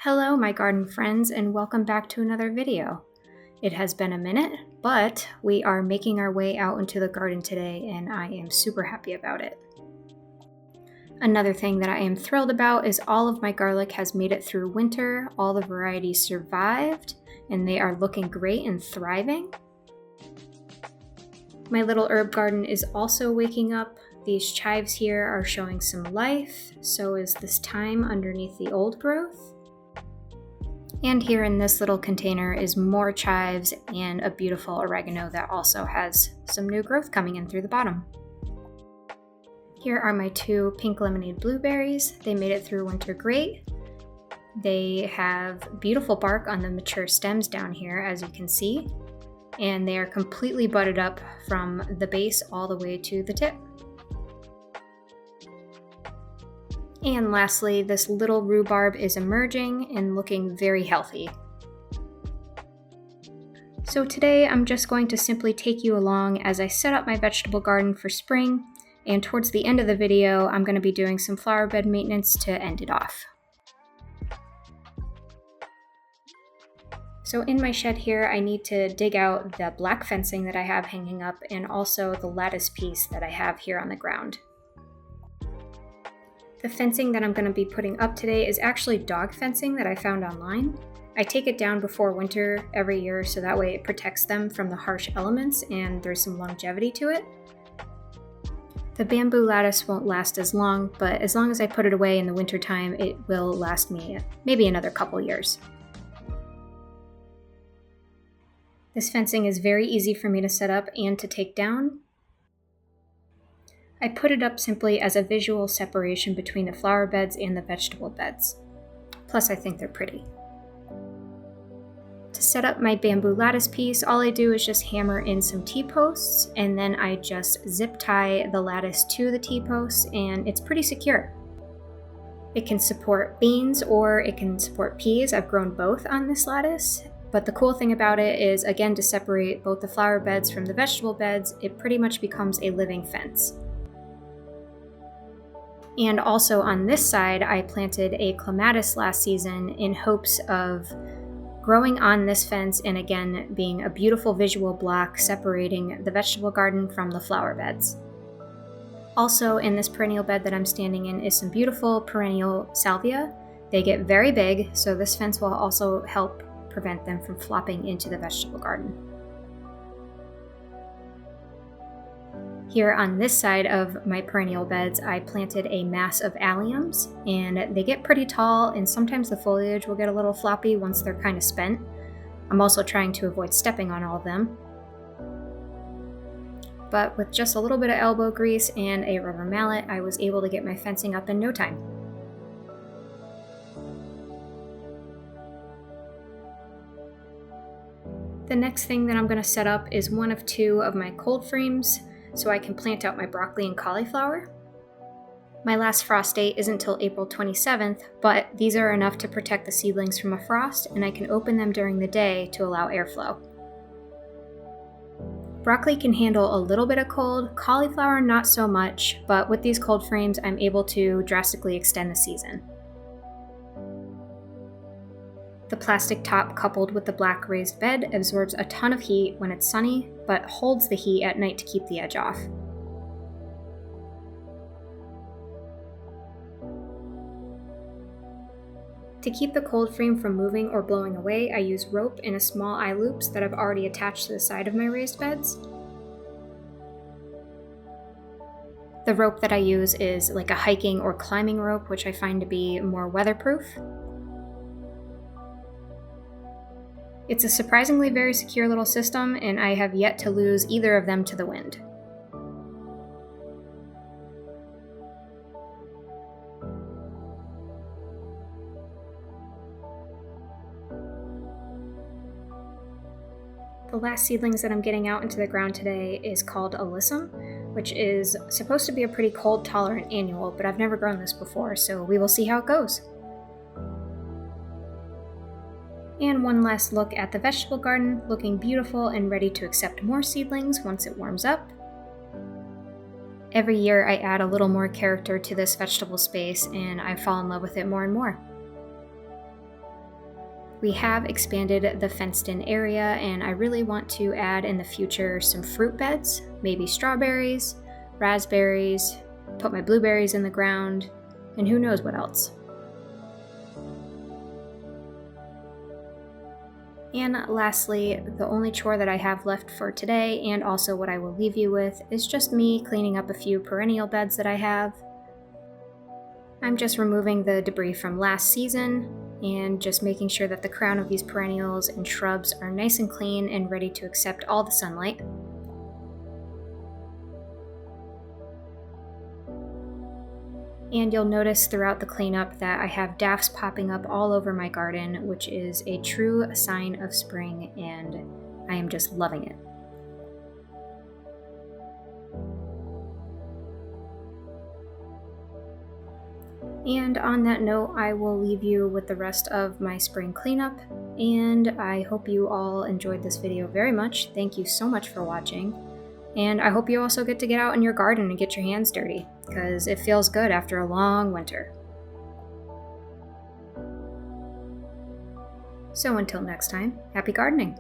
Hello, my garden friends, and welcome back to another video. It has been a minute, but we are making our way out into the garden today, and I am super happy about it. Another thing that I am thrilled about is all of my garlic has made it through winter. All the varieties survived, and they are looking great and thriving. My little herb garden is also waking up. These chives here are showing some life, so is this thyme underneath the old growth. And here in this little container is more chives and a beautiful oregano that also has some new growth coming in through the bottom. Here are my two pink lemonade blueberries. They made it through winter great. They have beautiful bark on the mature stems down here, as you can see, and they are completely budded up from the base all the way to the tip. And lastly, this little rhubarb is emerging and looking very healthy. So today I'm just going to simply take you along as I set up my vegetable garden for spring, and towards the end of the video I'm going to be doing some flower bed maintenance to end it off. So in my shed here I need to dig out the black fencing that I have hanging up and also the lattice piece that I have here on the ground. The fencing that I'm going to be putting up today is actually dog fencing that I found online. I take it down before winter every year so that way it protects them from the harsh elements and there's some longevity to it. The bamboo lattice won't last as long, but as long as I put it away in the winter time, it will last me maybe another couple years. This fencing is very easy for me to set up and to take down. I put it up simply as a visual separation between the flower beds and the vegetable beds. Plus, I think they're pretty. To set up my bamboo lattice piece, all I do is just hammer in some T-posts, and then I just zip tie the lattice to the T-posts, and it's pretty secure. It can support beans or it can support peas. I've grown both on this lattice. But the cool thing about it is, again, to separate both the flower beds from the vegetable beds, it pretty much becomes a living fence. And also on this side, I planted a clematis last season in hopes of growing on this fence and again being a beautiful visual block separating the vegetable garden from the flower beds. Also in this perennial bed that I'm standing in is some beautiful perennial salvia. They get very big, so this fence will also help prevent them from flopping into the vegetable garden. Here on this side of my perennial beds, I planted a mass of alliums, and they get pretty tall, and sometimes the foliage will get a little floppy once they're kind of spent. I'm also trying to avoid stepping on all of them. But with just a little bit of elbow grease and a rubber mallet, I was able to get my fencing up in no time. The next thing that I'm going to set up is one of two of my cold frames, so I can plant out my broccoli and cauliflower. My last frost date isn't until April 27th, but these are enough to protect the seedlings from a frost, and I can open them during the day to allow airflow. Broccoli can handle a little bit of cold, cauliflower not so much, but with these cold frames I'm able to drastically extend the season. The plastic top coupled with the black raised bed absorbs a ton of heat when it's sunny, but holds the heat at night to keep the edge off. To keep the cold frame from moving or blowing away, I use rope and a small eye loops that I've already attached to the side of my raised beds. The rope that I use is like a hiking or climbing rope, which I find to be more weatherproof. It's a surprisingly very secure little system, and I have yet to lose either of them to the wind. The last seedlings that I'm getting out into the ground today is called alyssum, which is supposed to be a pretty cold-tolerant annual, but I've never grown this before, so we will see how it goes. And one last look at the vegetable garden, looking beautiful and ready to accept more seedlings once it warms up. Every year I add a little more character to this vegetable space and I fall in love with it more and more. We have expanded the fenced-in area, and I really want to add in the future some fruit beds, maybe strawberries, raspberries, put my blueberries in the ground, and who knows what else. And lastly, the only chore that I have left for today, and also what I will leave you with, is just me cleaning up a few perennial beds that I have. I'm just removing the debris from last season and just making sure that the crown of these perennials and shrubs are nice and clean and ready to accept all the sunlight. And you'll notice throughout the cleanup that I have daffs popping up all over my garden, which is a true sign of spring, and I am just loving it. And on that note, I will leave you with the rest of my spring cleanup, and I hope you all enjoyed this video very much. Thank you so much for watching, and I hope you also get to get out in your garden and get your hands dirty, because it feels good after a long winter. So until next time, happy gardening!